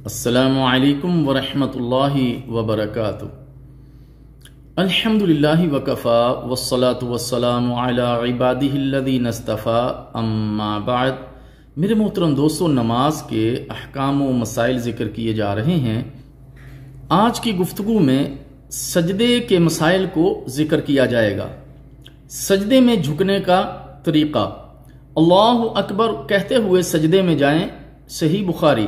السلام علیکم ورحمۃ اللہ وبرکاتہ۔ الحمدللہ وکفا والصلاة والسلام علی عبادہ الذین اصطفیٰ، اما بعد۔ میرے محترم دوستو، نماز کے احکام و مسائل ذکر کیے جا رہے ہیں۔ آج کی گفتگو میں سجدے کے مسائل کو ذکر کیا جائے گا۔ سجدے میں جھکنے کا طریقہ، اللہ اکبر کہتے ہوئے سجدے میں جائیں، صحیح بخاری۔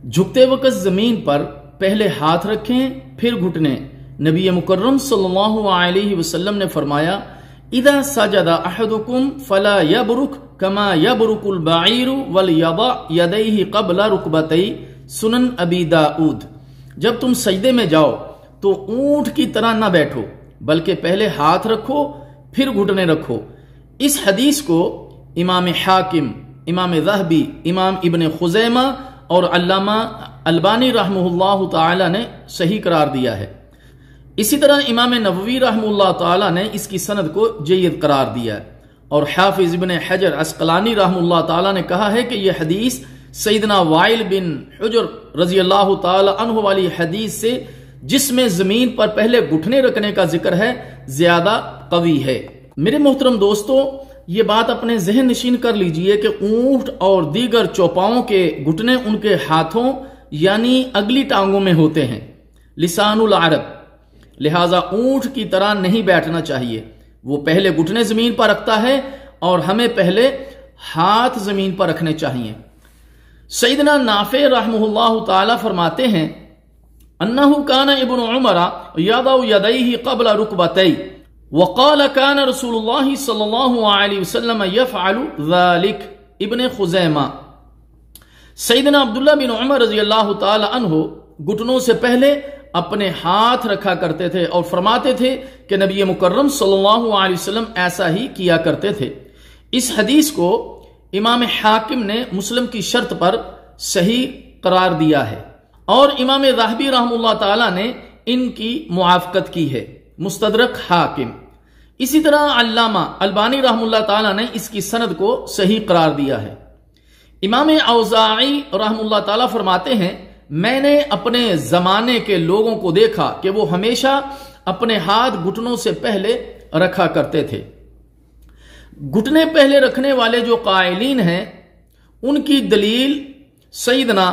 جھکتے وقت زمین پر پہلے ہاتھ رکھیں پھر گھٹنے۔ نبی مکرم صلی اللہ علیہ وسلم نے فرمایا، اذا سجد احدکم فلا یبرک کما یبرک البعیر ولیضع یدیہ قبل رکبتیہ، سنن ابی داؤد۔ جب تم سجدے میں جاؤ تو اونٹ کی طرح نہ بیٹھو، بلکہ پہلے ہاتھ رکھو پھر گھٹنے رکھو۔ اس حدیث کو امام حاکم، امام ذہبی، امام ابن خزیمہ اور علامہ البانی رحمہ اللہ تعالی نے صحیح قرار دیا ہے۔ اسی طرح امام نووی رحمہ اللہ تعالی نے اس کی سند کو جید قرار دیا ہے، اور حافظ ابن حجر عسقلانی رحمہ اللہ تعالی نے کہا ہے کہ یہ حدیث سیدنا وائل بن حجر رضی اللہ تعالی عنہ والی حدیث سے، جس میں زمین پر پہلے گھٹنے رکھنے کا ذکر ہے، زیادہ قوی ہے۔ میرے محترم دوستو، یہ بات اپنے ذہن نشین کر لیجئے کہ اونٹ اور دیگر چوپاؤں کے گھٹنے ان کے ہاتھوں یعنی اگلی ٹانگوں میں ہوتے ہیں، لسان العرب، لہذا اونٹ کی طرح نہیں بیٹھنا چاہیے۔ وہ پہلے گھٹنے زمین پر رکھتا ہے اور ہمیں پہلے ہاتھ زمین پر رکھنے چاہیے۔ سیدنا نافع رحمہ اللہ تعالی فرماتے ہیں، انہو کان ابن عمر یضع یدیہ قبل رکبتیہ، وقال كان رسول اللہ صلی اللہ علیہ وسلم یفعل ذلك، ابن خزیمہ۔ سیدنا عبداللہ بن عمر رضی اللہ تعالی عنہ گھٹنوں سے پہلے اپنے ہاتھ رکھا کرتے تھے اور فرماتے تھے کہ نبی مکرم صلی اللہ علیہ وسلم ایسا ہی کیا کرتے تھے۔ اس حدیث کو امام حاکم نے مسلم کی شرط پر صحیح قرار دیا ہے، اور امام ذہبی رحمہ اللہ تعالی نے ان کی موافقت کی ہے، مستدرک حاکم۔ اسی طرح علامہ البانی رحمہ اللہ تعالی نے اس کی سند کو صحیح قرار دیا ہے۔ امام اوزاعی رحمہ اللہ تعالی فرماتے ہیں، میں نے اپنے زمانے کے لوگوں کو دیکھا کہ وہ ہمیشہ اپنے ہاتھ گھٹنوں سے پہلے رکھا کرتے تھے۔ گھٹنے پہلے رکھنے والے جو قائلین ہیں، ان کی دلیل سیدنا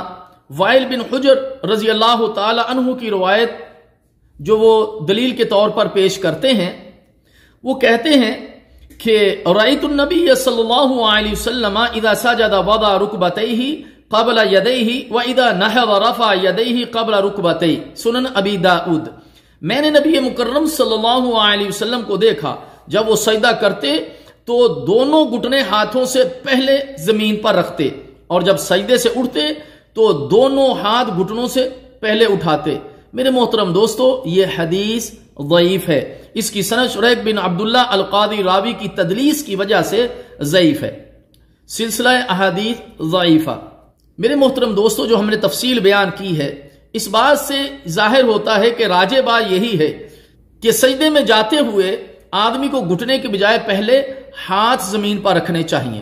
وائل بن حجر رضی اللہ تعالی عنہ کی روایت جو وہ دلیل کے طور پر پیش کرتے ہیں، وہ کہتے ہیں کہ رأیت النبی صلی اللہ علیہ وسلم اذا سجد وضع رکبتیہ قبل یدیہ واذا نہض رفع یدیہ قبل رکبتیہ، سنن ابی داؤد۔ میں نے نبی مکرم صلی اللہ علیہ وسلم کو دیکھا، جب وہ سجدہ کرتے تو دونوں گھٹنے ہاتھوں سے پہلے زمین پر رکھتے، اور جب سجدے سے اٹھتے تو دونوں ہاتھ گھٹنوں سے پہلے اٹھاتے۔ میرے محترم دوستو، یہ حدیث ضعیف ہے۔ اس کی سند شریح بن عبداللہ القاضی راوی کی تدلیس کی وجہ سے ضعیف ہے، سلسلہ احادیث ضعیفہ۔ میرے محترم دوستو، جو ہم نے تفصیل بیان کی ہے، اس بات سے ظاہر ہوتا ہے کہ راجح بات یہی ہے کہ سجدے میں جاتے ہوئے آدمی کو گھٹنے کے بجائے پہلے ہاتھ زمین پر رکھنے چاہیے۔